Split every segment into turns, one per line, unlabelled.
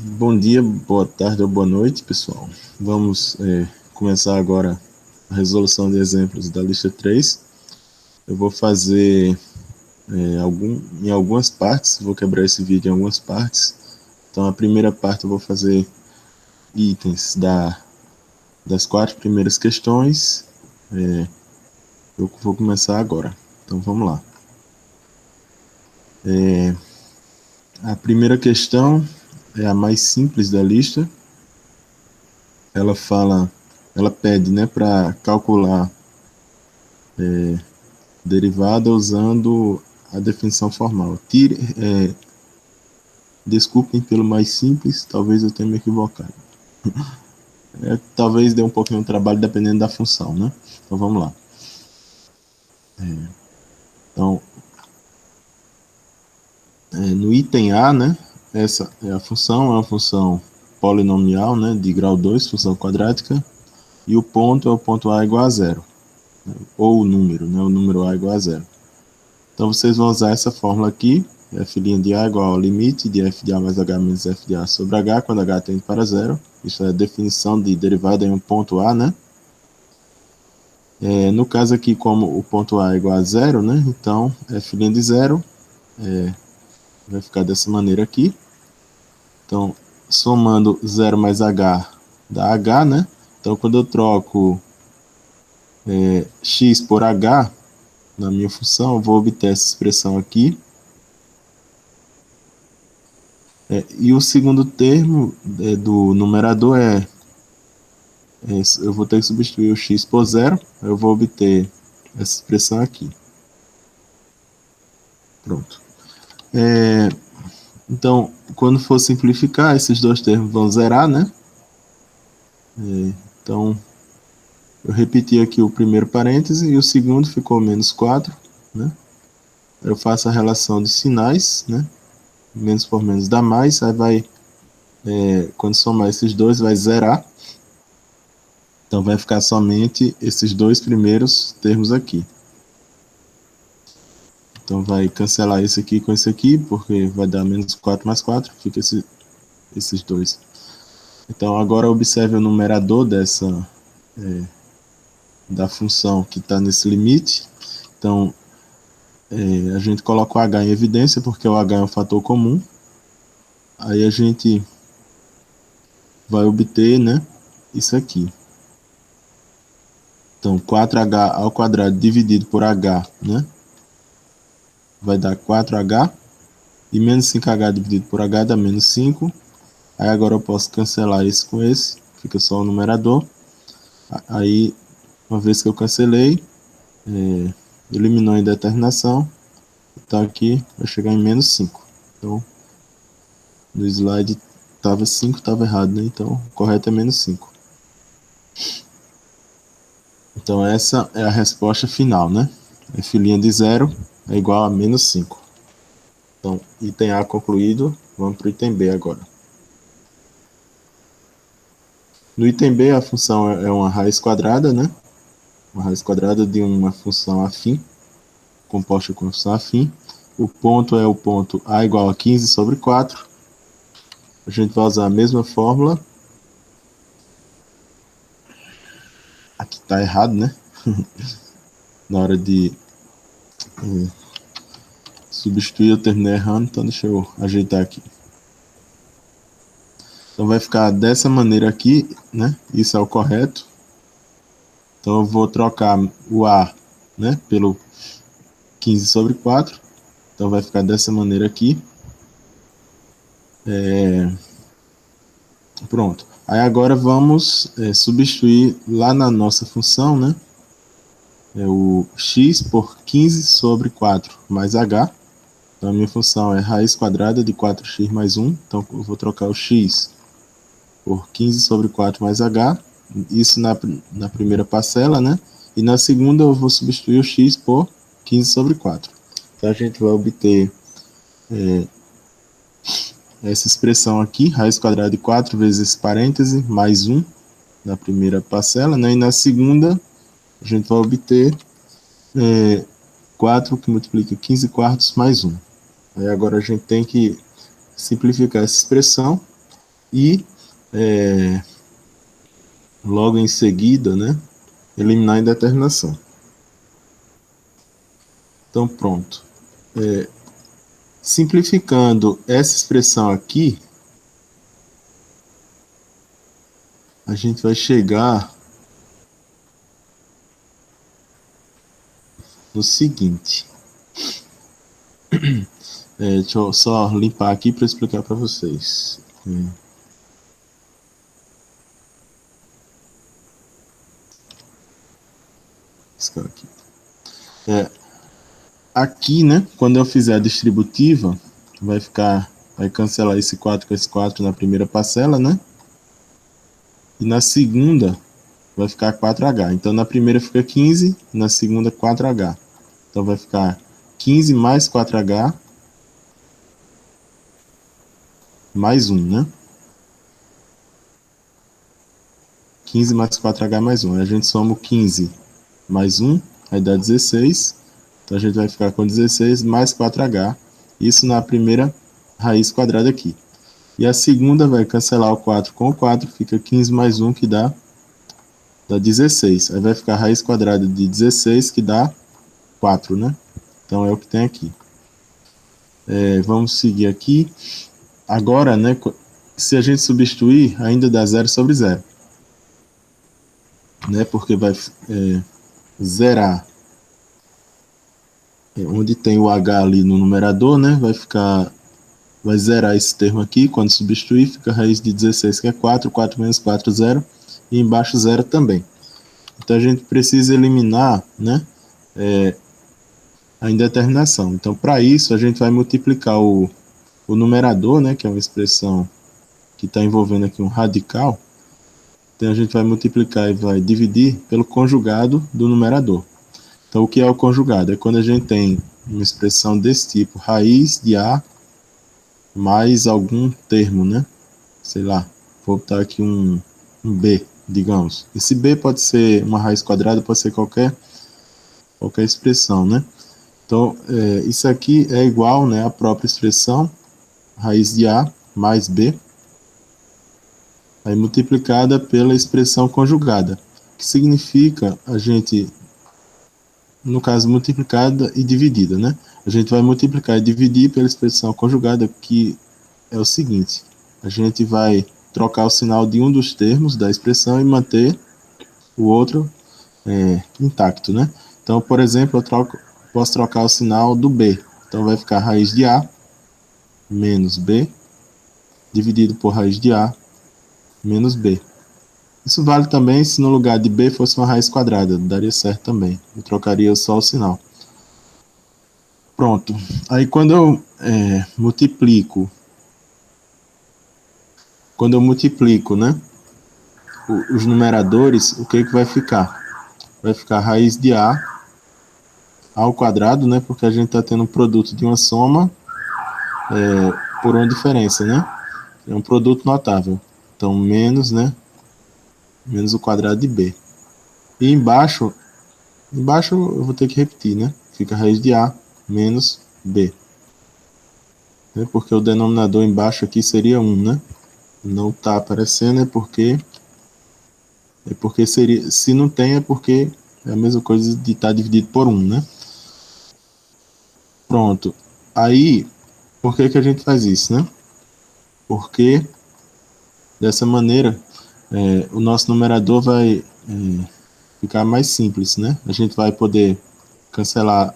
Bom dia, boa tarde ou boa noite, pessoal. Vamos começar agora a resolução de exemplos da lista 3. Eu vou fazer em algumas partes, vou quebrar esse vídeo em algumas partes. Então, a primeira parte eu vou fazer itens das 4 primeiras questões. Eu vou começar agora. Então, vamos lá. A primeira questão é a mais simples da lista. Ela pede, né, para calcular derivada usando a definição formal. Desculpem pelo mais simples, talvez eu tenha me equivocado. Talvez dê um pouquinho de trabalho dependendo da função, né? Então vamos lá. Então, no item A, né? Essa é a função, é uma função polinomial, né? De grau 2, função quadrática. E o ponto é o ponto A igual a zero. Né, ou o número, né? O número A igual a zero. Então vocês vão usar essa fórmula aqui, f' de A igual ao limite de f de A mais H menos f de A sobre H, quando H tende para zero. Isso é a definição de derivada em um ponto A, né? No caso aqui, como o ponto A é igual a zero, né? Então, f' de zero vai ficar dessa maneira aqui. Então, somando 0 mais H dá H, né? Então, quando eu troco x por H na minha função, eu vou obter essa expressão aqui. E o segundo termo do numerador eu vou ter que substituir o x por zero, eu vou obter essa expressão aqui. Pronto. Então, quando for simplificar, esses dois termos vão zerar, né? Então, eu repeti aqui o primeiro parêntese e o segundo ficou menos 4, né? Eu faço a relação de sinais, né? Menos por menos dá mais, aí vai, quando somar esses dois, vai zerar. Então, vai ficar somente esses dois primeiros termos aqui. Então, vai cancelar esse aqui com esse aqui, porque vai dar menos 4 mais 4, fica esses dois. Então, agora observe o numerador da função que está nesse limite. Então, a gente coloca o h em evidência, porque o h é um fator comum. Aí a gente vai obter, né, isso aqui. Então, 4h ao quadrado dividido por h, né, vai dar 4h. E menos 5h dividido por h dá menos 5. Aí agora eu posso cancelar esse com esse, fica só o numerador. Aí, uma vez que eu cancelei, eliminou a indeterminação. Então aqui vai chegar em menos 5. Então, no slide estava 5, estava errado, né? Então, o correto é menos 5. Então, essa é a resposta final, né? F' de 0 é igual a menos 5. Então, item A concluído. Vamos para o item B agora. No item B, a função é uma raiz quadrada, né? Uma raiz quadrada de uma função afim, composta com função afim. O ponto é o ponto A igual a 15 sobre 4. A gente vai usar a mesma fórmula. Aqui está errado, né? Na hora de substituir, eu terminei errando, então deixa eu ajeitar aqui. Então vai ficar dessa maneira aqui, né? Isso é o correto. Então eu vou trocar o A, né, pelo 15 sobre 4. Então vai ficar dessa maneira aqui. Pronto. Aí agora vamos substituir lá na nossa função, né? O x por 15 sobre 4 mais h. Então a minha função é raiz quadrada de 4x mais 1. Então eu vou trocar o x por 15 sobre 4 mais h. Isso na primeira parcela, né? E na segunda eu vou substituir o x por 15 sobre 4. Então a gente vai obter essa expressão aqui, raiz quadrada de 4 vezes esse parêntese, mais 1 na primeira parcela, né? E na segunda a gente vai obter 4 que multiplica 15 quartos mais 1. Aí agora a gente tem que simplificar essa expressão. e logo em seguida, né, eliminar a indeterminação. Então, pronto. Simplificando essa expressão aqui, a gente vai chegar no seguinte. Deixa eu só limpar aqui para explicar para vocês. Aqui. Aqui, né, quando eu fizer a distributiva, vai cancelar esse 4 com esse 4 na primeira parcela, né? E na segunda vai ficar 4H. Então na primeira fica 15, na segunda 4H. Então vai ficar 15 mais 4H mais 1, né? 15 mais 4H mais 1. Aí a gente soma o 15 mais 1, aí dá 16. Então a gente vai ficar com 16 mais 4H. Isso na primeira raiz quadrada aqui. E a segunda vai cancelar o 4 com o 4, fica 15 mais 1, que dá 16. Aí vai ficar a raiz quadrada de 16, que dá 4, né? Então é o que tem aqui. Vamos seguir aqui. Agora, né, se a gente substituir, ainda dá 0 sobre 0. Né, porque vai zerar onde tem o H ali no numerador, né, vai zerar esse termo aqui. Quando substituir, fica a raiz de 16, que é 4, 4 menos 4, 0, e embaixo 0 também. Então a gente precisa eliminar, né, a indeterminação. Então, para isso, a gente vai multiplicar o numerador, né, que é uma expressão que está envolvendo aqui um radical. Então a gente vai multiplicar e vai dividir pelo conjugado do numerador. Então o que é o conjugado? É quando a gente tem uma expressão desse tipo, raiz de A mais algum termo, né? Sei lá, vou botar aqui um B, digamos. Esse B pode ser uma raiz quadrada, pode ser qualquer expressão, né? Então isso aqui é igual, né, à própria expressão, raiz de A mais B, aí multiplicada pela expressão conjugada, que significa a gente, no caso, multiplicada e dividida, né? A gente vai multiplicar e dividir pela expressão conjugada, que é o seguinte: a gente vai trocar o sinal de um dos termos da expressão e manter o outro intacto, né? Então, por exemplo, posso trocar o sinal do B. Então vai ficar raiz de A menos B dividido por raiz de A menos B. Isso vale também se no lugar de B fosse uma raiz quadrada, daria certo também. Eu trocaria só o sinal. Pronto. Aí quando eu multiplico, né, os numeradores, o que vai ficar? Vai ficar raiz de A ao quadrado, né, porque a gente está tendo um produto de uma soma por uma diferença, né? É um produto notável. Então, menos, né, menos o quadrado de B. E embaixo eu vou ter que repetir, né? Fica raiz de A menos B. Né? Porque o denominador embaixo aqui seria 1, né? Não está aparecendo, porque seria, se não tem, é porque é a mesma coisa de estar dividido por 1, né? Pronto. Aí, por que a gente faz isso, né? Porque dessa maneira o nosso numerador vai ficar mais simples, né? A gente vai poder cancelar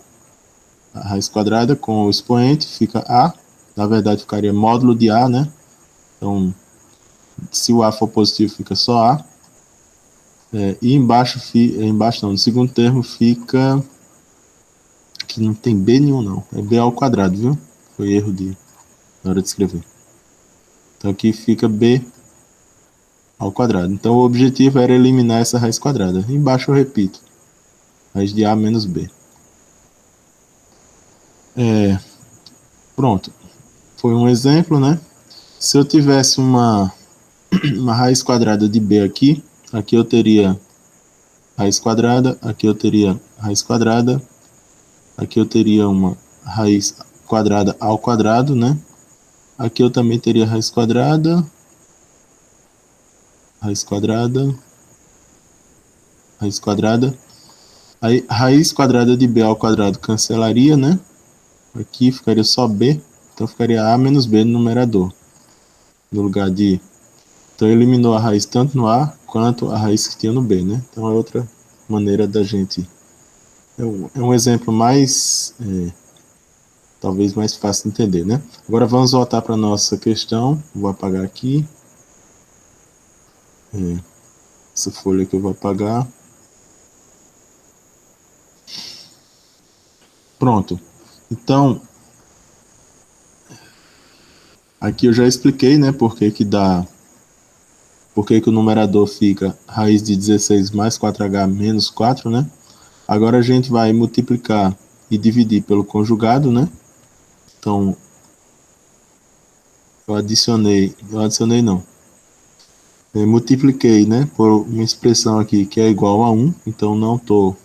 a raiz quadrada com o expoente, fica A, na verdade ficaria módulo de A, né? Então, se o A for positivo, fica só A. E embaixo não, no segundo termo fica, que não tem B nenhum não, é B ao quadrado, viu? Foi erro na hora de escrever. Então aqui fica B ao quadrado. Então o objetivo era eliminar essa raiz quadrada. Embaixo eu repito, raiz de A menos B. Pronto. Foi um exemplo, né? Se eu tivesse uma raiz quadrada de B aqui eu teria raiz quadrada, aqui eu teria raiz quadrada, aqui eu teria uma raiz quadrada ao quadrado, né? Aqui eu também teria raiz quadrada, raiz quadrada, aí raiz quadrada de b ao quadrado cancelaria, né? Aqui ficaria só b, então ficaria a menos b no numerador, no lugar de... Então eliminou a raiz tanto no a quanto a raiz que tinha no b, né? Então é outra maneira da gente... É um exemplo mais... talvez mais fácil de entender, né? Agora vamos voltar para a nossa questão. Vou apagar aqui. Essa folha que eu vou apagar. Pronto. Então, aqui eu já expliquei, né, por que o numerador fica raiz de 16 mais 4h menos 4, né? Agora a gente vai multiplicar e dividir pelo conjugado, né? Então, eu multipliquei, né, por uma expressão aqui que é igual a 1, então não estou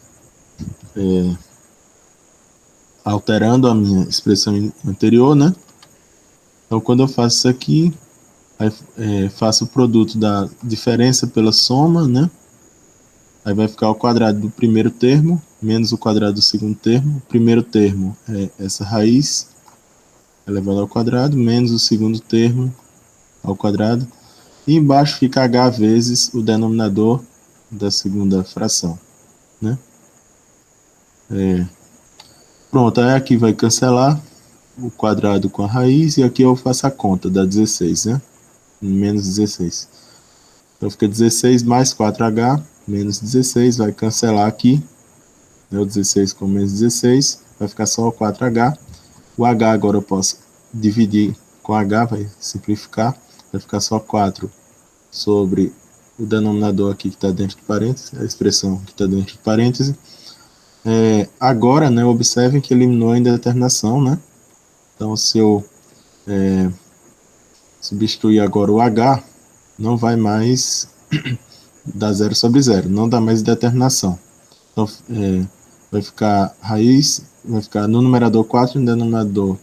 alterando a minha expressão anterior, né? Então, quando eu faço isso aqui, aí, faço o produto da diferença pela soma, né? Aí vai ficar o quadrado do primeiro termo, menos o quadrado do segundo termo. O primeiro termo é essa raiz elevado ao quadrado, menos o segundo termo ao quadrado. E embaixo fica h vezes o denominador da segunda fração, né? Pronto, aí aqui vai cancelar o quadrado com a raiz, e aqui eu faço a conta, dá 16, né? Menos 16. Então fica 16 mais 4h, menos 16, vai cancelar aqui, né, o 16 com menos 16, vai ficar só o 4h. O h agora eu posso dividir com h, vai simplificar, vai ficar só 4 sobre o denominador aqui que está dentro do parênteses, a expressão que está dentro do parênteses. Agora, né, observem que eliminou a indeterminação, né? Então, se eu substituir agora o h, não vai mais dar 0 sobre 0, não dá mais determinação. Então, vai ficar raiz, vai ficar no numerador 4, no denominador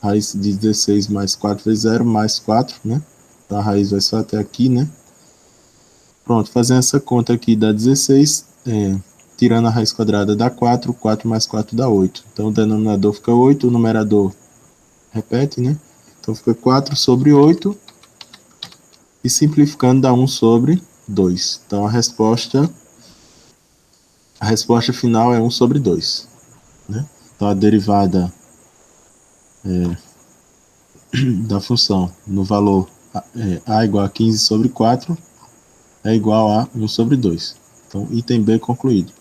raiz de 16 mais 4 vezes 0, mais 4, né? Então, a raiz vai só até aqui, né? Pronto, fazendo essa conta aqui dá 16, tirando a raiz quadrada dá 4, 4 mais 4 dá 8. Então, o denominador fica 8, o numerador repete, né? Então, fica 4 sobre 8, e simplificando dá 1 sobre 2. Então, a resposta final é 1 sobre 2. Né? Então, a derivada da função no valor a igual a 15 sobre 4 é igual a 1 sobre 2. Então, item B concluído.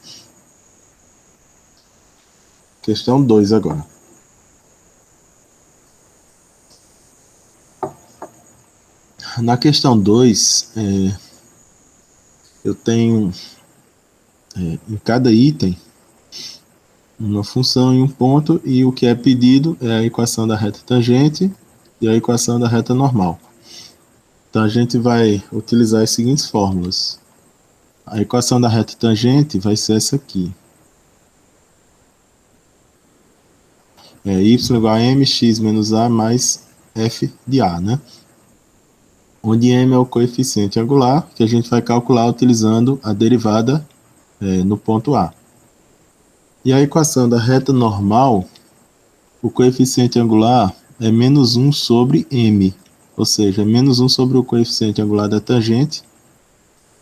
Questão 2 agora. Na questão 2, eu tenho em cada item uma função e um ponto, e o que é pedido é a equação da reta tangente e a equação da reta normal. Então a gente vai utilizar as seguintes fórmulas. A equação da reta tangente vai ser essa aqui. Y igual a mx menos a mais f de a, né? Onde m é o coeficiente angular, que a gente vai calcular utilizando a derivada no ponto A. E a equação da reta normal, o coeficiente angular é menos 1 sobre m, ou seja, é menos 1 sobre o coeficiente angular da tangente,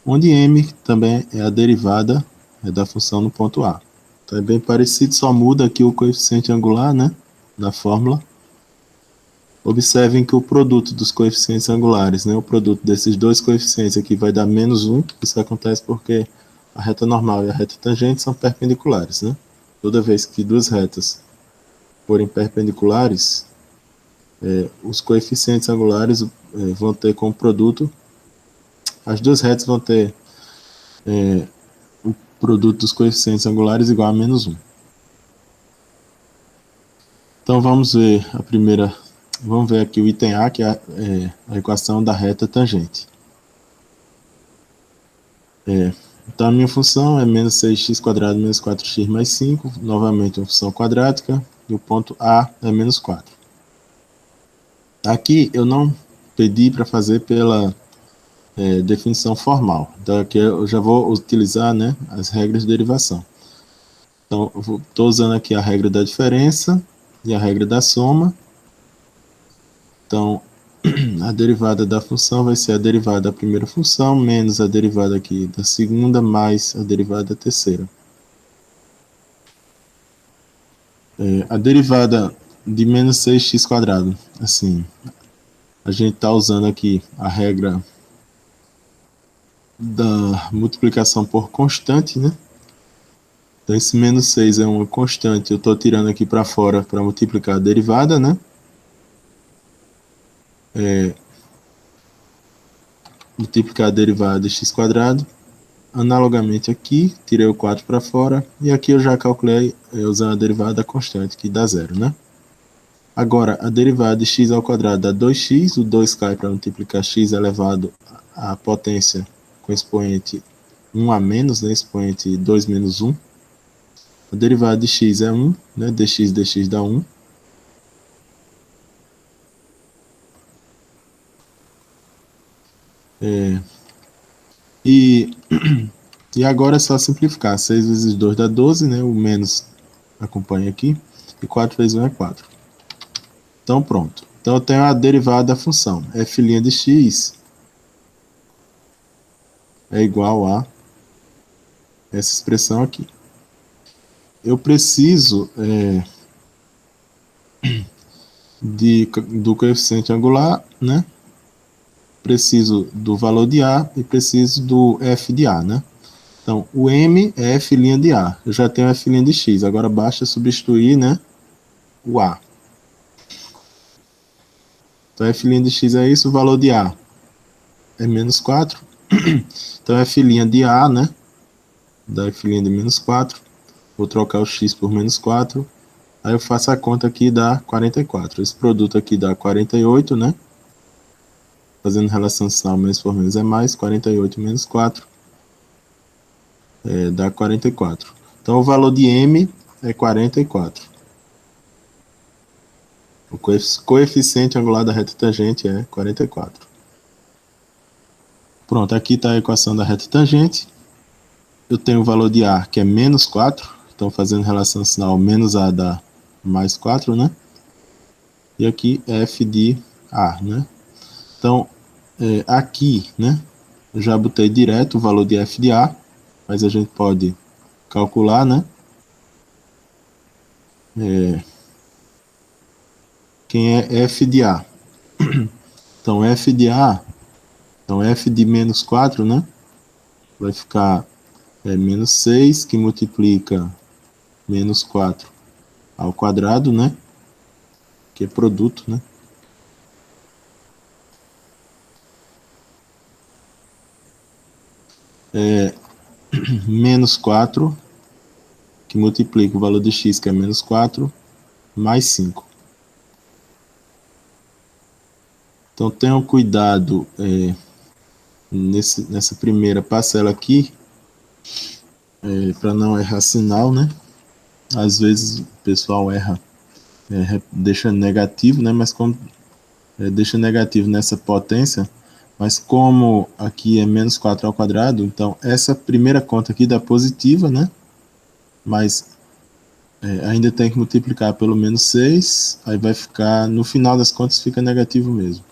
onde m também é a derivada da função no ponto A. Então é bem parecido, só muda aqui o coeficiente angular, né, na fórmula. Observem que o produto dos coeficientes angulares, né, o produto desses dois coeficientes aqui vai dar menos 1. Isso acontece porque a reta normal e a reta tangente são perpendiculares, né? Toda vez que duas retas forem perpendiculares, os coeficientes angulares vão ter como produto, as duas retas vão ter o produto dos coeficientes angulares igual a menos 1. Então vamos ver vamos ver aqui o item A, que é a equação da reta tangente. Então a minha função é menos 6x² menos 4x mais 5, novamente uma função quadrática, e o ponto A é menos 4. Aqui eu não pedi para fazer pela definição formal. Então, aqui eu já vou utilizar, né, as regras de derivação. Então, estou usando aqui a regra da diferença e a regra da soma. Então, a derivada da função vai ser a derivada da primeira função menos a derivada aqui da segunda mais a derivada da terceira. A derivada de menos 6x², assim, a gente está usando aqui a regra da multiplicação por constante, né? Então, esse menos 6 é uma constante, eu estou tirando aqui para fora para multiplicar a derivada, né? Multiplicar a derivada de x². Analogamente aqui, tirei o 4 para fora, e aqui eu já calculei usando a derivada constante, que dá zero, né? Agora, a derivada de x² dá 2x, o 2 cai para multiplicar x elevado à potência com expoente 1 a menos, né? Expoente 2 menos 1. A derivada de x é 1, né? dx dá 1. E, e agora é só simplificar. 6 vezes 2 dá 12, né? O menos acompanha aqui. E 4 vezes 1 é 4. Então, pronto. Então, eu tenho a derivada da função. f' de x é igual a essa expressão aqui. Eu preciso do coeficiente angular, né? Preciso do valor de A e preciso do f de A, né? Então, o M é f' de A. Eu já tenho f' de x. Agora basta substituir, né, o A. Então, f' de x é isso. O valor de A é menos 4. Então, f' de A, né, dá f' de menos 4. Vou trocar o x por menos 4. Aí eu faço a conta aqui, dá 44. Esse produto aqui dá 48, né? Fazendo relação sinal, menos por menos é mais. 48 menos 4 dá 44. Então, o valor de M é 44. O coeficiente angular da reta tangente é 44. Pronto, aqui está a equação da reta tangente. Eu tenho o valor de A, que é menos 4. Então, fazendo relação sinal, menos A dá mais 4, né? E aqui f de A, né? Então, aqui, né? Eu já botei direto o valor de f de A, mas a gente pode calcular, né? Quem é f de A? Então, f de A, então f de menos 4, né? Vai ficar menos 6, que multiplica menos 4 ao quadrado, né? Que é produto, né? Menos 4, que multiplica o valor de x, que é menos 4, mais 5. Então, tenham cuidado nessa primeira parcela aqui, para não errar sinal, né? Às vezes o pessoal erra, deixa negativo, né? Mas como deixa negativo nessa potência, mas como aqui é menos 4 ao quadrado, então essa primeira conta aqui dá positiva, né? Mas ainda tem que multiplicar pelo menos 6, aí vai ficar, no final das contas, fica negativo mesmo.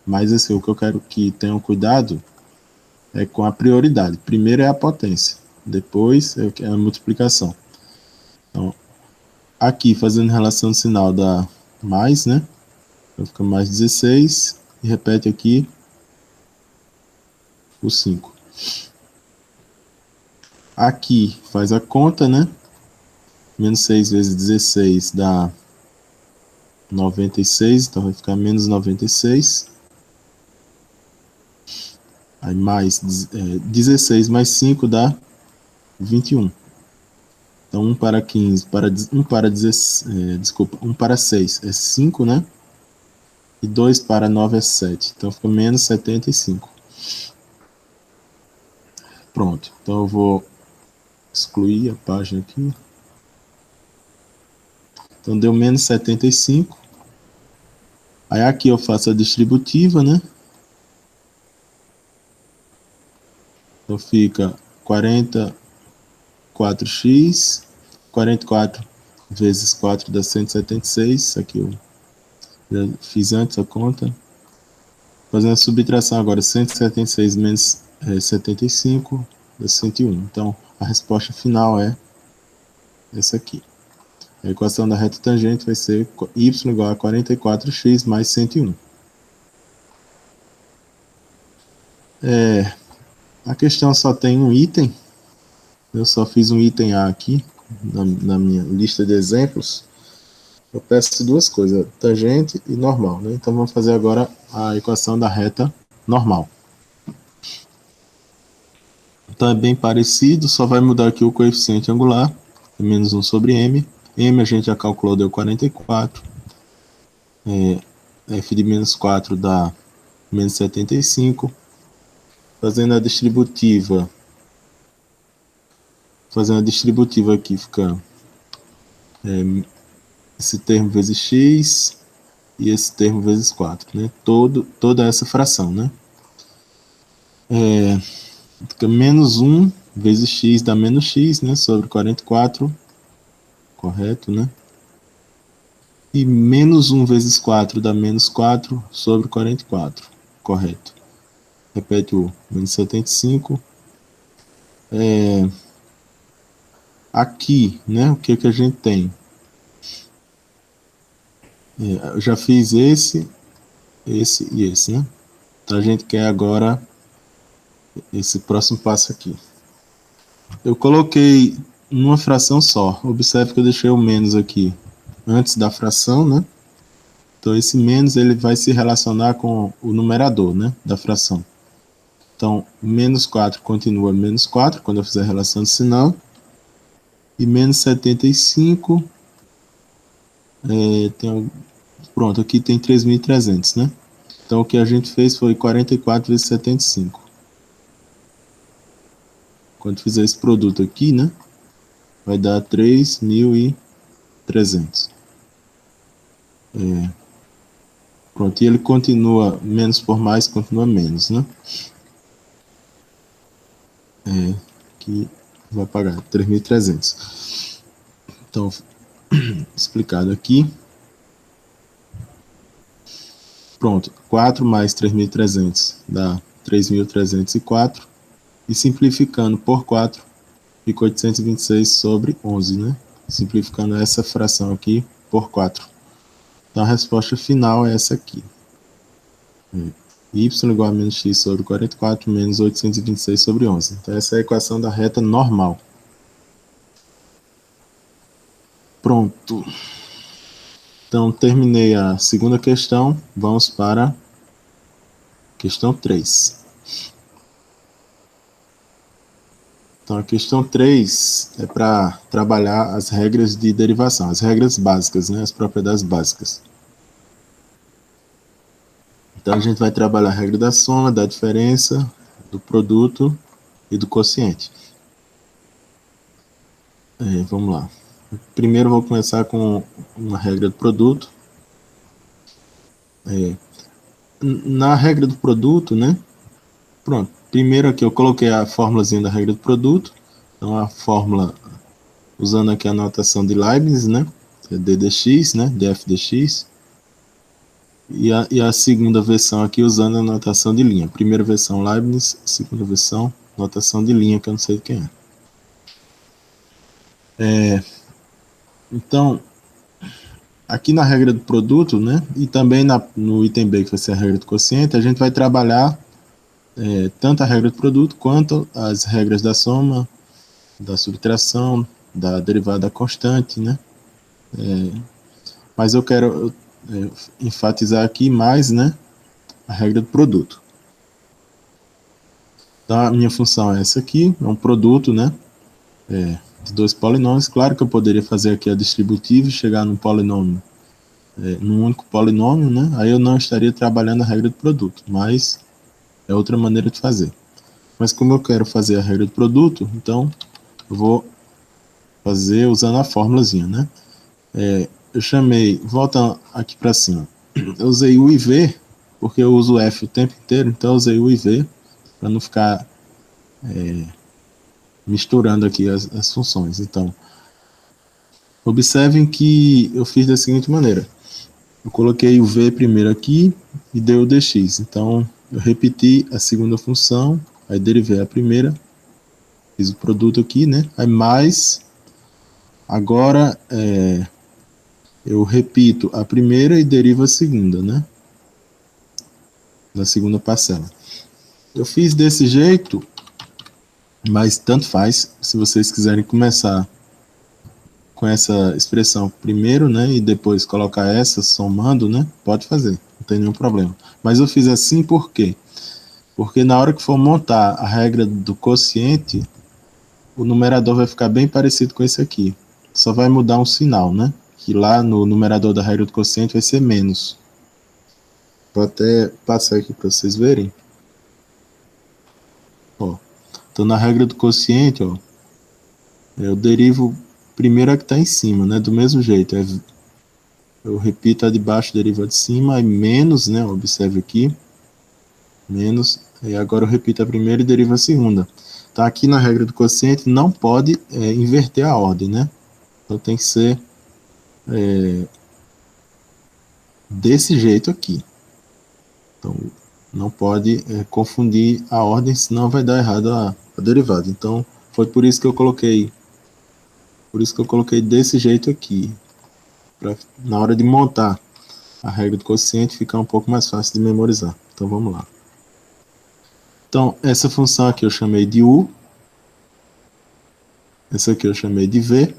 Mas assim, o que eu quero que tenham cuidado é com a prioridade. Primeiro é a potência, depois é a multiplicação. Então, aqui, fazendo relação de sinal, dá mais, né? Então fica mais 16, e repete aqui o 5. Aqui, faz a conta, né? Menos 6 vezes 16 dá 96, então vai ficar menos 96. Aí mais 16 mais 5 dá 21. Então 1 para 15, 1 para 16, desculpa, 1 para 6 é 5, né? E 2 para 9 é 7. Então fica menos 75. Pronto. Então eu vou excluir a página aqui. Então deu menos 75. Aí aqui eu faço a distributiva, né? Então fica 44x, 44 vezes 4 dá 176, aqui eu já fiz antes a conta. Fazendo a subtração agora, 176 menos 75 dá 101. Então, a resposta final é essa aqui. A equação da reta tangente vai ser y igual a 44x mais 101. A questão só tem um item. Eu só fiz um item A aqui, na minha lista de exemplos. Eu peço duas coisas, tangente e normal, né? Então vamos fazer agora a equação da reta normal. Então é bem parecido, só vai mudar aqui o coeficiente angular, menos 1 sobre m. M a gente já calculou, deu 44. F de menos 4 dá menos 75. Fazendo a distributiva aqui fica esse termo vezes x e esse termo vezes 4, né? Toda essa fração, né? Fica menos 1 vezes x dá menos x, né? Sobre 44, correto, né? E menos 1 vezes 4 dá menos 4 sobre 44, correto. Repete o menos 75. Aqui, né? O que a gente tem? Eu já fiz esse e esse, né? Então a gente quer agora esse próximo passo aqui. Eu coloquei numa fração só. Observe que eu deixei o menos aqui antes da fração, né? Então esse menos ele vai se relacionar com o numerador, né, da fração. Então, menos 4 continua menos 4 quando eu fizer a relação de sinal. E menos 75, pronto, aqui tem 3.300, né? Então o que a gente fez foi 44 vezes 75. Quando fizer esse produto aqui, né, vai dar 3.300. Pronto, e ele continua menos por mais, continua menos, né? Aqui vai pagar 3.300. Então, explicado aqui. Pronto, 4 mais 3.300 dá 3.304. E simplificando por 4, fica 826 sobre 11, né? Simplificando essa fração aqui por 4. Então a resposta final é essa aqui. Y igual a menos x sobre 44 menos 826 sobre 11. Então essa é a equação da reta normal. Pronto. Então terminei a segunda questão. Vamos para a questão 3. Então a questão 3 é para trabalhar as regras de derivação, as regras básicas, né? As propriedades básicas. Então a gente vai trabalhar a regra da soma, da diferença, do produto e do quociente. Vamos lá. Primeiro eu vou começar com uma regra do produto. Na regra do produto, né? Pronto. Primeiro aqui eu coloquei a fórmulazinha da regra do produto. Então a fórmula, usando aqui a notação de Leibniz, né? É d dx, né? df dx. E a segunda versão aqui usando a notação de linha. Primeira versão Leibniz, segunda versão notação de linha, que eu não sei quem é. Então, aqui na regra do produto, né, e também no item B, que vai ser a regra do quociente, a gente vai trabalhar tanto a regra do produto quanto as regras da soma, da subtração, da derivada constante, né? Mas eu quero enfatizar aqui mais, né, a regra do produto. Então, a minha função é essa aqui, é um produto, né, de dois polinômios. Claro que eu poderia fazer aqui a distributiva e chegar num polinômio, num único polinômio, né? Aí eu não estaria trabalhando a regra do produto, mas é outra maneira de fazer. Mas como eu quero fazer a regra do produto, então eu vou fazer usando a fórmulazinha, né? Eu chamei, volta aqui para cima, eu usei U e V, porque eu uso F o tempo inteiro, então eu usei U e V, para não ficar misturando aqui as funções. Então, observem que eu fiz da seguinte maneira. Eu coloquei o v primeiro aqui e dei o dx. Então, eu repeti a segunda função, aí derivei a primeira, fiz o produto aqui, né? Aí mais, agora eu repito a primeira e derivo a segunda, né? Na segunda parcela. Eu fiz desse jeito, mas tanto faz. Se vocês quiserem começar com essa expressão primeiro, né, e depois colocar essa somando, né, pode fazer, não tem nenhum problema. Mas eu fiz assim por quê? Porque na hora que for montar a regra do quociente, o numerador vai ficar bem parecido com esse aqui. Só vai mudar um sinal, né? Que lá no numerador da regra do quociente vai ser menos. Vou até passar aqui para vocês verem. Ó, então na regra do quociente, ó, eu derivo primeiro a que está em cima, né? Do mesmo jeito, eu repito a de baixo, derivo a de cima, e menos, né? Observe aqui, menos, e agora eu repito a primeira e derivo a segunda. Tá, aqui na regra do quociente não pode inverter a ordem, né? Então tem que ser desse jeito aqui. Então não pode confundir a ordem, senão vai dar errado a derivada. Então foi por isso que eu coloquei desse jeito aqui, para na hora de montar a regra do quociente ficar um pouco mais fácil de memorizar. Então vamos lá. Então essa função aqui eu chamei de u, essa aqui eu chamei de v.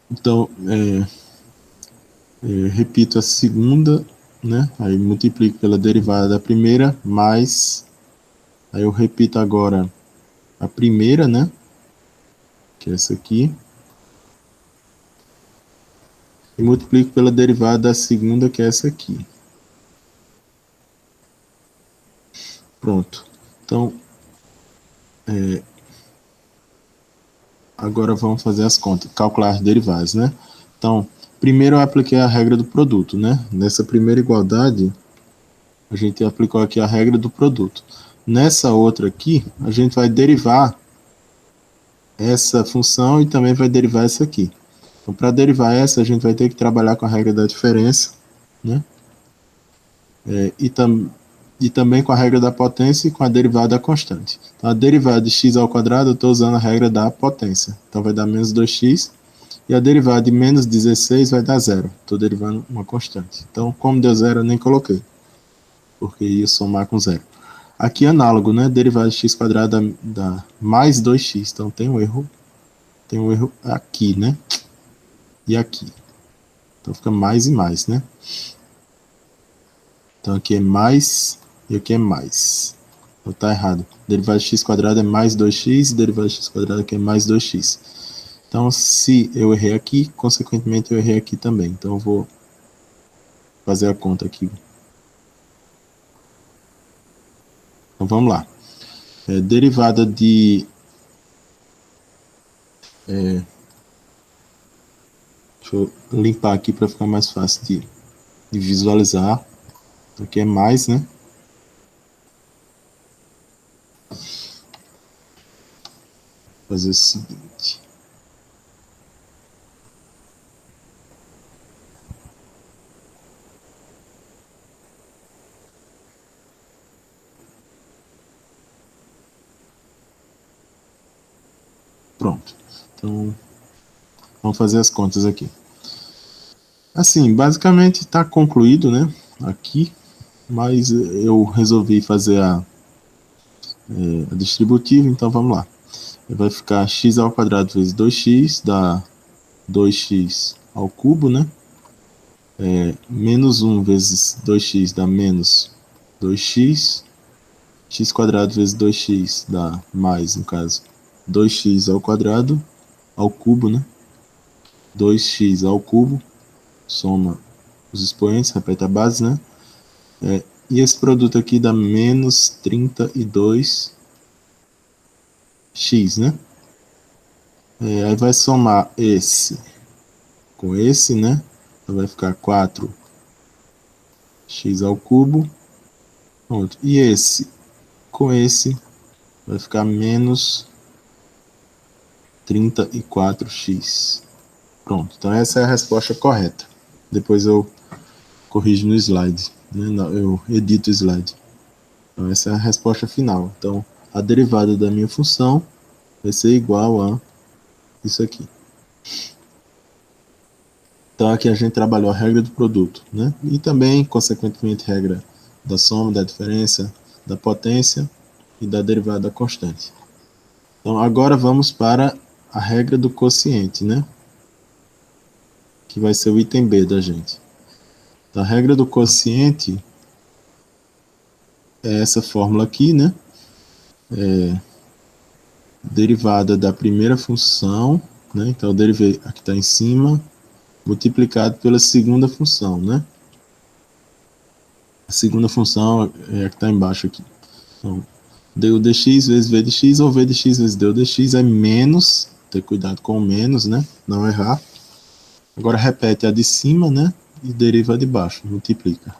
Então repito a segunda, né? Aí multiplico pela derivada da primeira, mais, aí eu repito agora a primeira, né? Que é essa aqui. E multiplico pela derivada da segunda, que é essa aqui. Pronto. Então, agora vamos fazer as contas, calcular as derivadas, né? Então, primeiro eu apliquei a regra do produto, né? Nessa primeira igualdade, a gente aplicou aqui a regra do produto. Nessa outra aqui, a gente vai derivar essa função e também vai derivar essa aqui. Então, para derivar essa, a gente vai ter que trabalhar com a regra da diferença, né? E também com a regra da potência e com a derivada da constante. Então, a derivada de x ao quadrado, eu estou usando a regra da potência. Então, vai dar menos 2x. E a derivada de menos 16 vai dar zero. Estou derivando uma constante. Então, como deu zero, eu nem coloquei, porque ia somar com zero. Aqui, análogo, né? Derivada de x quadrado dá mais 2x. Então, tem um erro aqui, né? E aqui. Então, fica mais e mais, né? Então, aqui é mais e aqui é mais. Então, tá errado. Derivada de x quadrado é mais 2x e derivada de x quadrado aqui é mais 2x. Então, se eu errei aqui, consequentemente eu errei aqui também. Então, eu vou fazer a conta aqui. Então, vamos lá. Derivada de... deixa eu limpar aqui para ficar mais fácil de visualizar. Aqui é mais, né? Vou fazer o seguinte. Pronto. Então, vamos fazer as contas aqui. Assim, basicamente está concluído, né? Aqui, mas eu resolvi fazer a distributiva, então vamos lá. Vai ficar x ao quadrado vezes 2x, dá 2x ao cubo, né? Menos 1 vezes 2x dá menos 2x. X quadrado vezes 2x dá mais, no caso, 2x ao quadrado, ao cubo, né? 2x ao cubo, soma os expoentes, repete a base, né? E esse produto aqui dá menos 32x, né? Aí vai somar esse com esse, né? Então vai ficar 4x ao cubo. Pronto. E esse com esse, vai ficar menos 34x. Pronto, então essa é a resposta correta. Depois eu corrijo no slide, né? Eu edito o slide. Então essa é a resposta final. Então a derivada da minha função vai ser igual a isso aqui. Então aqui a gente trabalhou a regra do produto, né? E também, consequentemente, regra da soma, da diferença, da potência e da derivada da constante. Então agora vamos para a regra do quociente, né? Que vai ser o item B da gente. Então, a regra do quociente é essa fórmula aqui, né? Derivada da primeira função, né? Então eu derivei aqui está em cima, multiplicado pela segunda função, né? A segunda função é a que está embaixo aqui. Então, du dx vezes v de x, ou v de x vezes du dx é menos, ter cuidado com o menos, né? Não errar. Agora repete a de cima, né? E deriva a de baixo, multiplica.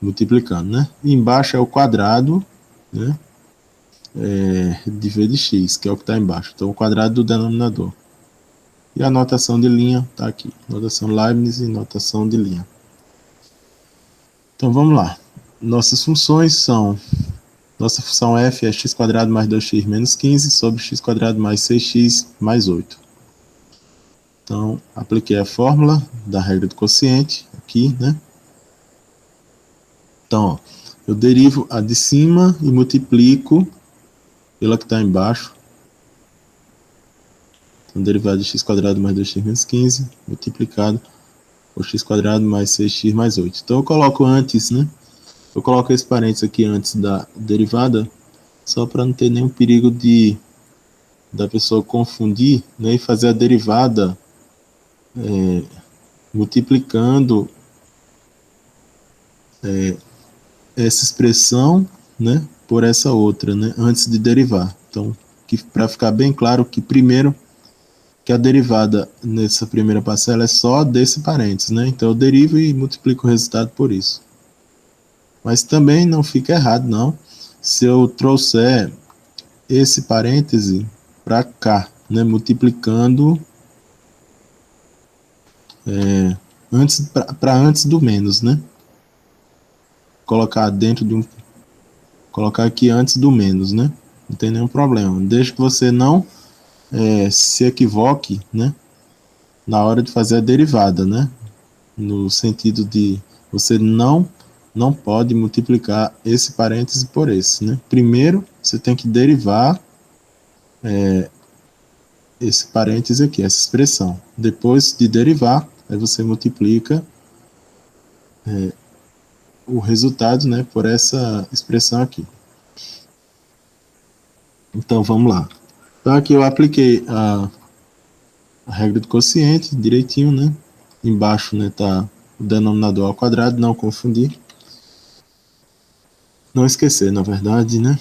Multiplicando, né? E embaixo é o quadrado, né? De v de x, que é o que está embaixo. Então, o quadrado do denominador. E a notação de linha está aqui. Notação Leibniz e notação de linha. Então, vamos lá. Nossas funções são... Nossa função f é x² mais 2x menos 15 sobre x² mais 6x mais 8. Então, apliquei a fórmula da regra do quociente aqui, né? Então, ó, eu derivo a de cima e multiplico pela que está embaixo. Então, derivada de x² mais 2x menos 15, multiplicado por x² mais 6x mais 8. Então, eu coloco antes, né? Eu coloco esse parênteses aqui antes da derivada, só para não ter nenhum perigo da pessoa confundir, né? E fazer a derivada multiplicando essa expressão, né? Por essa outra, né? Antes de derivar. Então, para ficar bem claro que primeiro que a derivada nessa primeira parcela é só desse parênteses, né? Então eu derivo e multiplico o resultado por isso. Mas também não fica errado, não, se eu trouxer esse parêntese para cá, né? Multiplicando para antes do menos, né? Colocar dentro de colocar aqui antes do menos, né? Não tem nenhum problema. Desde que você não se equivoque, né? Na hora de fazer a derivada, né? No sentido de você não pode multiplicar esse parêntese por esse, né? Primeiro, você tem que derivar esse parêntese aqui, essa expressão. Depois de derivar, aí você multiplica o resultado, né, por essa expressão aqui. Então, vamos lá. Então, aqui eu apliquei a regra do quociente direitinho, né? Embaixo, né, tá o denominador ao quadrado, não confundir. Não esquecer, na verdade, né?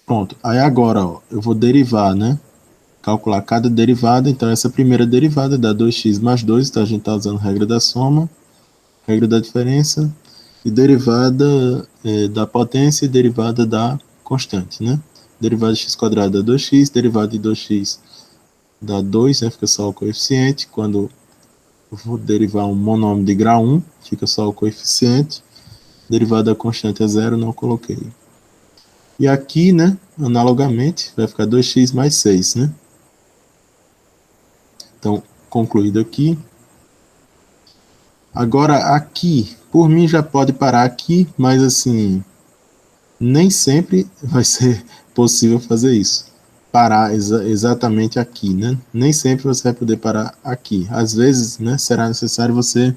Pronto. Aí agora, ó, eu vou derivar, né? Calcular cada derivada. Então, essa primeira derivada dá 2x mais 2. Então, a gente está usando a regra da soma, regra da diferença, e derivada da potência e derivada da constante, né? Derivada de x² dá 2x, derivada de 2x dá 2, né? Fica só o coeficiente. Quando eu vou derivar um monômio de grau 1, fica só o coeficiente. Derivada da constante é 0, não coloquei. E aqui, né, analogamente, vai ficar 2x mais 6, né? Então, concluído aqui. Agora, aqui, por mim já pode parar aqui, mas assim, nem sempre vai ser possível fazer isso. Parar exatamente aqui, né? Nem sempre você vai poder parar aqui. Às vezes, né, será necessário você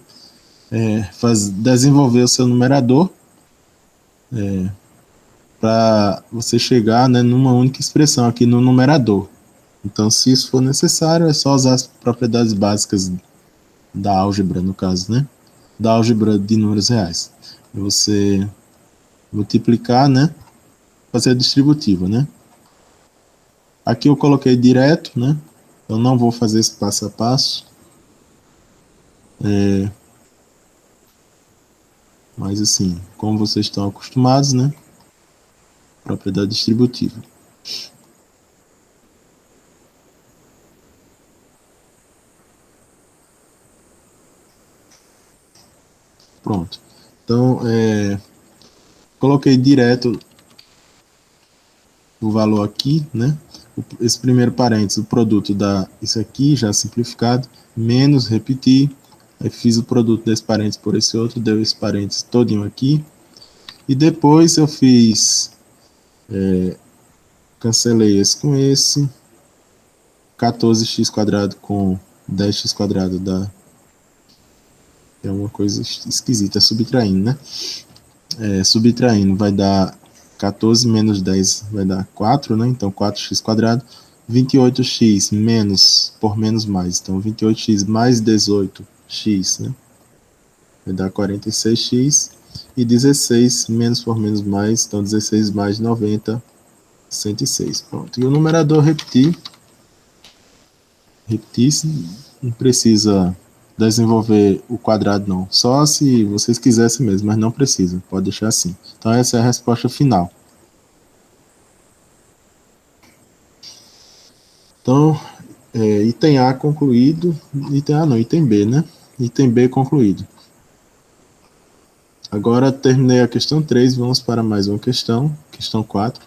desenvolver o seu numerador para você chegar, né, numa única expressão aqui no numerador. Então, se isso for necessário, é só usar as propriedades básicas da álgebra, no caso, né? Da álgebra de números reais. Você multiplicar, né? Fazer a distributiva, né? Aqui eu coloquei direto, né? Eu não vou fazer esse passo a passo. Mas assim, como vocês estão acostumados, né? propriedade distributiva. Pronto. Então, coloquei direto o valor aqui, né? Esse primeiro parênteses, o produto da isso aqui, já simplificado, menos repetir. Aí fiz o produto desse parênteses por esse outro, deu esse parênteses todinho aqui. E depois eu fiz, cancelei esse com esse, 14x² com 10x² dá, é uma coisa esquisita, subtraindo, né? Subtraindo vai dar 14 menos 10 vai dar 4, né? Então 4x², 28x menos por menos mais, então 28x mais 18x, né? Vai dar 46x, e 16 menos por menos mais, então 16 mais 90, 106. Pronto. E o numerador repetir, não precisa desenvolver o quadrado não, só se vocês quisessem mesmo, mas não precisa, pode deixar assim. Então essa é a resposta final. Então, item A concluído, item A não, item B, né? Item B concluído. Agora terminei a questão 3, vamos para mais uma questão, questão 4.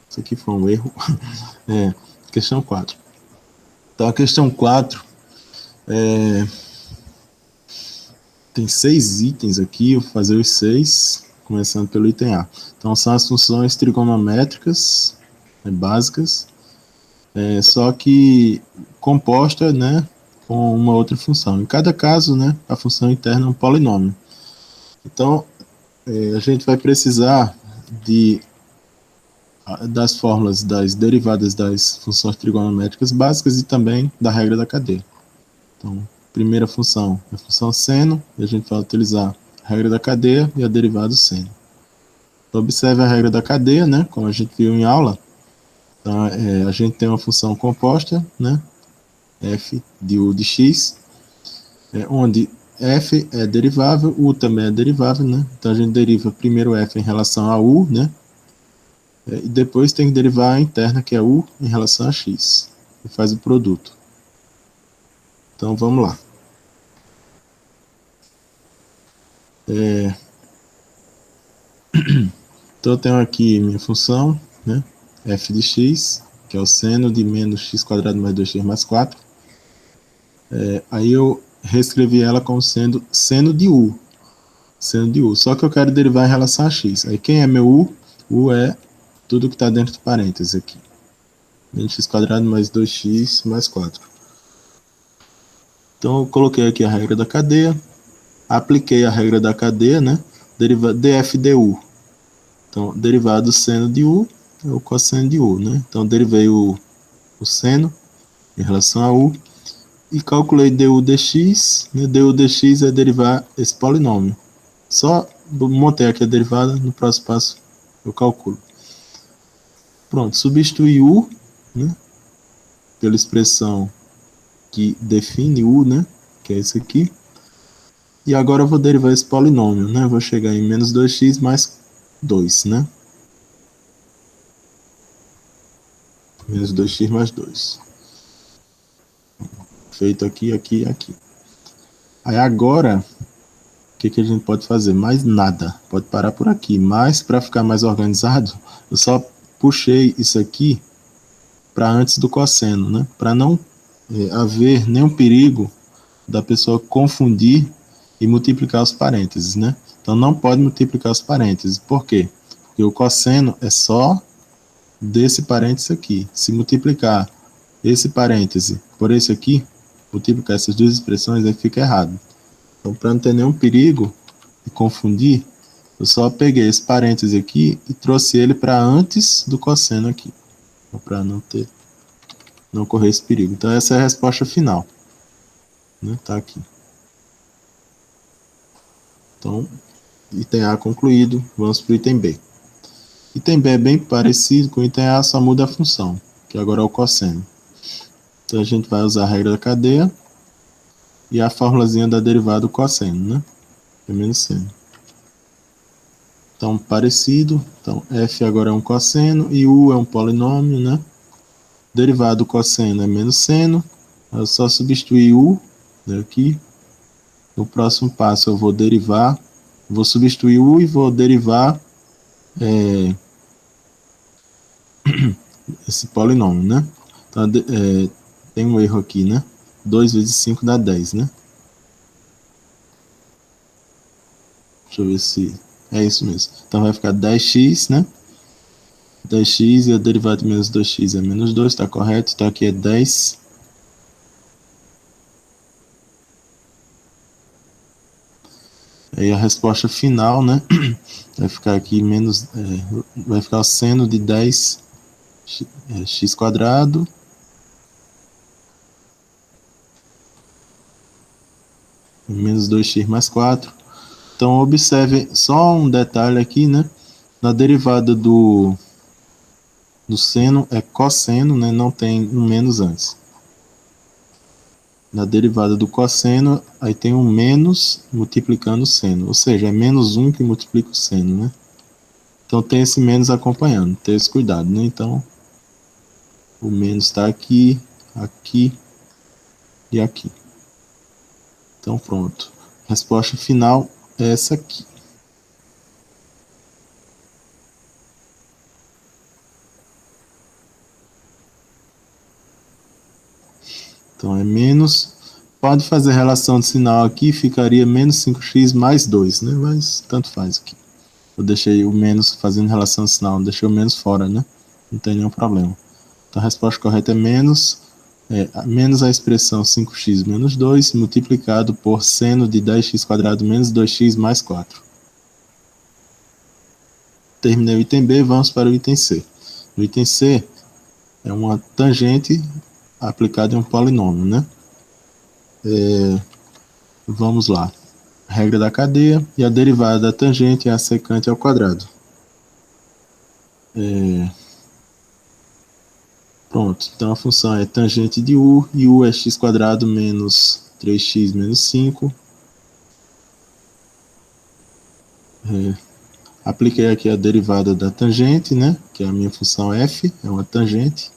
Isso aqui foi um erro. Questão 4. Então a questão 4 tem 6 itens aqui, eu vou fazer os 6, começando pelo item A. Então são as funções trigonométricas básicas, só que composta, né, com uma outra função. Em cada caso, né, a função interna é um polinômio. Então, a gente vai precisar das fórmulas das derivadas das funções trigonométricas básicas e também da regra da cadeia. Então, primeira função é a função seno, e a gente vai utilizar a regra da cadeia e a derivada do seno. Então, observe a regra da cadeia, né, como a gente viu em aula. Então, a gente tem uma função composta, né, f de u de x, onde f é derivável, u também é derivável, né? Então a gente deriva primeiro f em relação a u, né? E depois tem que derivar a interna, que é u, em relação a x. E faz o produto. Então vamos lá. Então eu tenho aqui minha função, né? F de x, que é o seno de menos x² mais 2x mais 4. Aí eu reescrevi ela como sendo seno de u. Seno de u. Só que eu quero derivar em relação a x. Aí quem é meu u? U é tudo que está dentro do parênteses aqui. Menos x² mais 2x mais 4. Então eu coloquei aqui a regra da cadeia. Apliquei a regra da cadeia, né? df du. Então, derivado do seno de u é o cosseno de u, né? Então, derivei o seno em relação a u e calculei du dx, né? Du dx é derivar esse polinômio. Só montei aqui a derivada, no próximo passo eu calculo. Pronto, substitui u, né, pela expressão que define u, né, que é esse aqui. E agora eu vou derivar esse polinômio, né? Vou chegar em menos 2x mais 2, né? Menos 2x mais 2. Feito aqui, aqui e aqui. Aí agora, o que a gente pode fazer? Mais nada. Pode parar por aqui. Mas, para ficar mais organizado, eu só puxei isso aqui para antes do cosseno, né? Para não haver nenhum perigo da pessoa confundir e multiplicar os parênteses, né? Então não pode multiplicar os parênteses. Por quê? Porque o cosseno é só desse parêntese aqui. Se multiplicar esse parêntese por esse aqui, multiplicar essas duas expressões, aí fica errado. Então, para não ter nenhum perigo de confundir, eu só peguei esse parêntese aqui e trouxe ele para antes do cosseno aqui, para não correr esse perigo. Então essa é a resposta final, né? Tá aqui. Então, item A concluído, vamos para o item B. Item B é bem parecido com o item A, só muda a função, que agora é o cosseno. Então a gente vai usar a regra da cadeia e a formulazinha da derivada do cosseno, né? É menos seno. Então, parecido. Então, f agora é um cosseno e u é um polinômio, né? Derivado do cosseno é menos seno. Eu só substituir u, né, aqui. No próximo passo eu vou derivar, vou substituir u e vou derivar esse polinômio, né? Então, tem um erro aqui, né? 2 vezes 5 dá 10, né? Deixa eu ver se é isso mesmo. Então vai ficar 10x, né? 10x e a derivada de menos 2x é menos 2, tá correto? Então aqui é 10. Aí a resposta final, né? Vai ficar aqui menos, vai ficar o seno de 10 x quadrado menos 2x mais 4. Então observe só um detalhe aqui, né? Na derivada do seno é cosseno, né? Não tem um menos antes. Na derivada do cosseno, aí tem um menos multiplicando o seno, ou seja, é menos 1 que multiplica o seno, né? Então tem esse menos acompanhando, ter esse cuidado, né? Então o menos está aqui, aqui e aqui. Então pronto. Resposta final é essa aqui. Então é menos. Pode fazer relação de sinal aqui, ficaria menos 5x mais 2, né? Mas tanto faz aqui. Eu deixei o menos fazendo relação de sinal, deixei o menos fora, né? Não tem nenhum problema. Então a resposta correta é menos a expressão 5x menos 2 multiplicado por seno de 10x quadrado menos 2x mais 4. Terminei o item B, vamos para o item C. No item C é uma tangente aplicada em um polinômio, né? Vamos lá. Regra da cadeia e a derivada da tangente é a secante ao quadrado. Pronto, então a função é tangente de u, e u é x quadrado menos 3x menos 5. Apliquei aqui a derivada da tangente, né? Que é a minha função f, é uma tangente.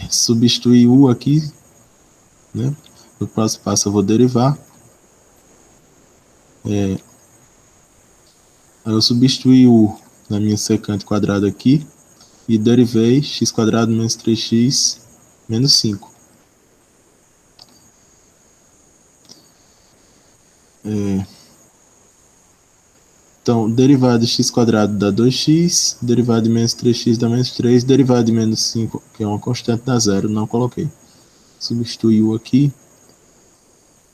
Substituir u aqui, né? No próximo passo eu vou derivar. Eu substituí u na minha secante quadrada aqui e derivei x quadrado menos 3x menos 5. Então, derivada de x quadrado dá 2x, derivada de menos 3x dá menos 3, derivada de menos 5, que é uma constante, dá 0, não coloquei. Substituiu aqui.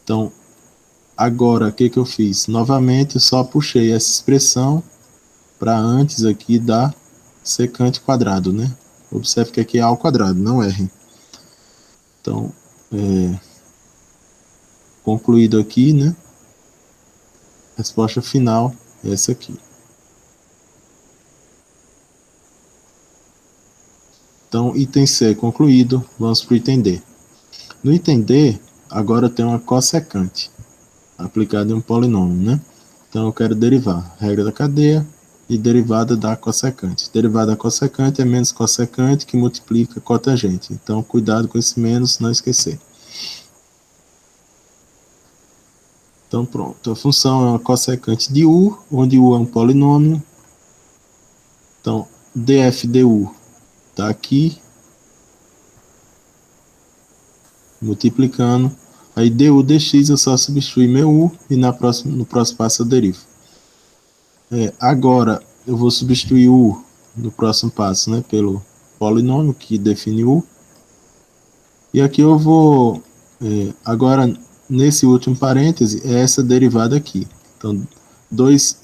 Então, agora, o que eu fiz? Novamente, eu só puxei essa expressão para antes aqui da secante quadrado, né? Observe que aqui é A ao quadrado, não R. Então, concluído aqui, né? Resposta final é essa aqui. Então, item C concluído, vamos para o item D. No item D, agora tem uma cossecante aplicada em um polinômio, né? Então, eu quero derivar regra da cadeia e derivada da cossecante. Derivada da cossecante é menos cossecante que multiplica cotangente. Então, cuidado com esse menos, não esquecer. Então, pronto. A função é uma cossecante de u, onde u é um polinômio. Então, df du está aqui, multiplicando. Aí du dx eu só substituir meu u e no próximo passo eu derivo. Agora eu vou substituir u no próximo passo, né, pelo polinômio que define u. E aqui eu vou, agora nesse último parêntese, é essa derivada aqui. Então 2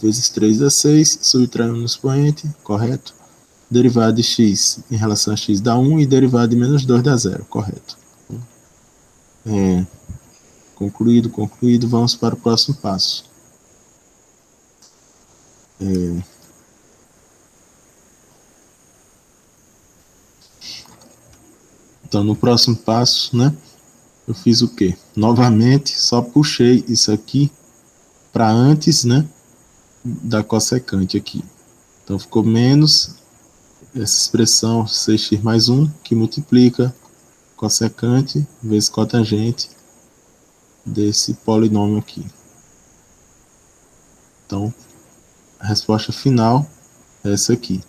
vezes 3 dá 6, subtraímos no expoente, correto? Derivada de x em relação a x dá 1 e derivada de menos 2 dá 0, correto? Concluído, vamos para o próximo passo. Então, no próximo passo, né, eu fiz o quê? Novamente, só puxei isso aqui para antes, né, da cossecante aqui. Então ficou menos essa expressão 6x mais 1, que multiplica cossecante vezes cotangente desse polinômio aqui. Então, a resposta final é essa aqui.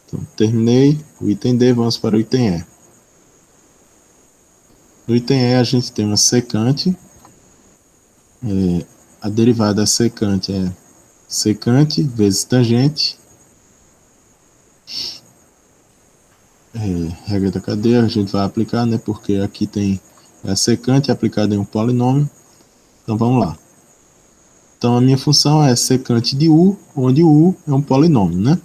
Então, terminei o item D, vamos para o item E. No item E, a gente tem uma secante. A derivada da secante é secante vezes tangente. Regra da cadeia, a gente vai aplicar, né? Porque aqui tem a secante aplicada em um polinômio. Então, vamos lá. Então, a minha função é secante de u, onde o u é um polinômio, né?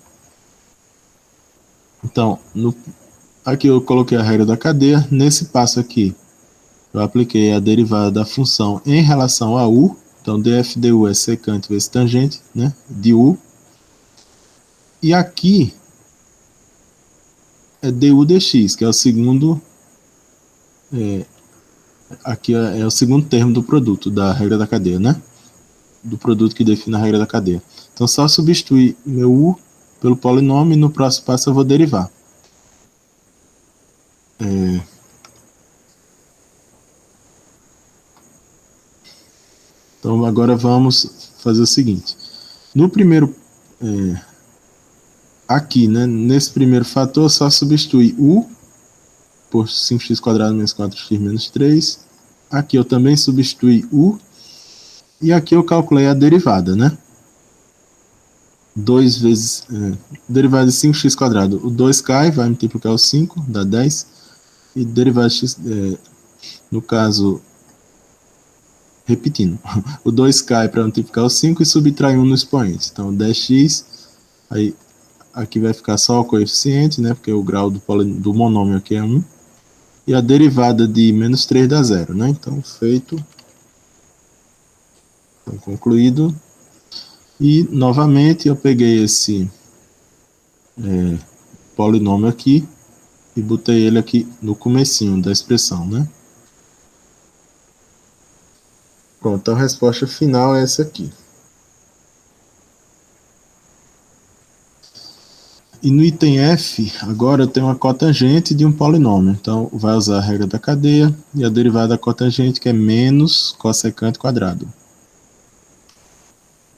Então, aqui eu coloquei a regra da cadeia. Nesse passo aqui, eu apliquei a derivada da função em relação a u. Então, df du é secante vezes tangente, né, de u. E aqui é du dx, que é o segundo... aqui é o segundo termo do produto, da regra da cadeia, né? Do produto que define a regra da cadeia. Então, só substituir meu u pelo polinômio e no próximo passo eu vou derivar. Então, agora vamos fazer o seguinte. No primeiro... aqui, né, nesse primeiro fator, só substituir u por 5x² menos 4x menos 3. Aqui eu também substituí u. E aqui eu calculei a derivada, né? 2 vezes... derivada de 5x². O 2 cai, vai multiplicar o 5, dá 10. E derivada de x... no caso... repetindo. O 2 cai para multiplicar o 5 e subtrai 1 no expoente. Então, 10x... Aí, aqui vai ficar só o coeficiente, né? Porque o grau do monômio aqui é 1. E a derivada de menos 3 dá 0, né? Então, feito. Então, concluído. E, novamente, eu peguei esse polinômio aqui e botei ele aqui no comecinho da expressão, né? Pronto, então a resposta final é essa aqui. E no item F, agora eu tenho uma cotangente de um polinômio. Então, vai usar a regra da cadeia e a derivada da cotangente, que é menos cossecante quadrado.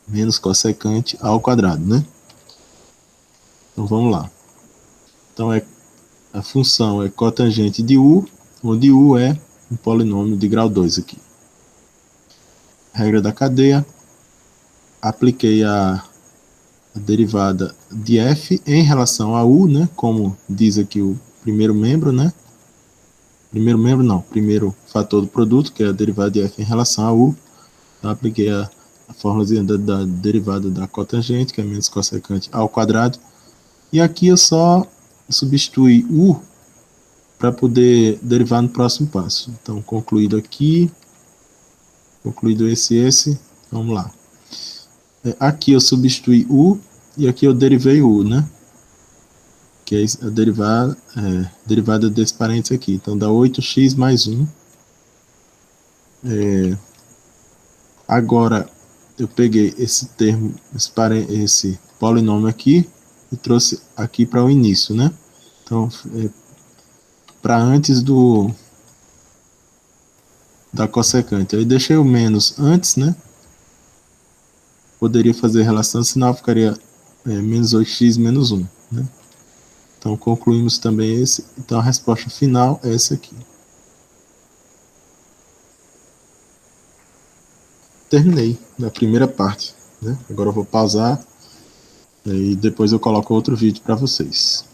Menos cossecante ao quadrado, né? Então, vamos lá. Então, a função é cotangente de u, onde u é um polinômio de grau 2 aqui. Regra da cadeia. Apliquei a derivada de f em relação a u, né? Como diz aqui o primeiro membro, né? Primeiro fator do produto, que é a derivada de f em relação a u. Então, apliquei a fórmula da derivada da cotangente, que é menos cossecante ao quadrado. E aqui eu só substituí u para poder derivar no próximo passo. Então, concluído aqui, concluído esse, vamos lá. Aqui eu substituí u e aqui eu derivei u, né? Que é a derivada desse parênteses aqui. Então, dá 8x mais 1. Agora, eu peguei esse termo, esse polinômio aqui e trouxe aqui para o início, né? Então, para antes da cossecante. Aí deixei o menos antes, né? Poderia fazer relação, senão ficaria menos 8x menos 1, né? Então, concluímos também esse. Então, a resposta final é essa aqui. Terminei a primeira parte, né? Agora eu vou pausar e depois eu coloco outro vídeo para vocês.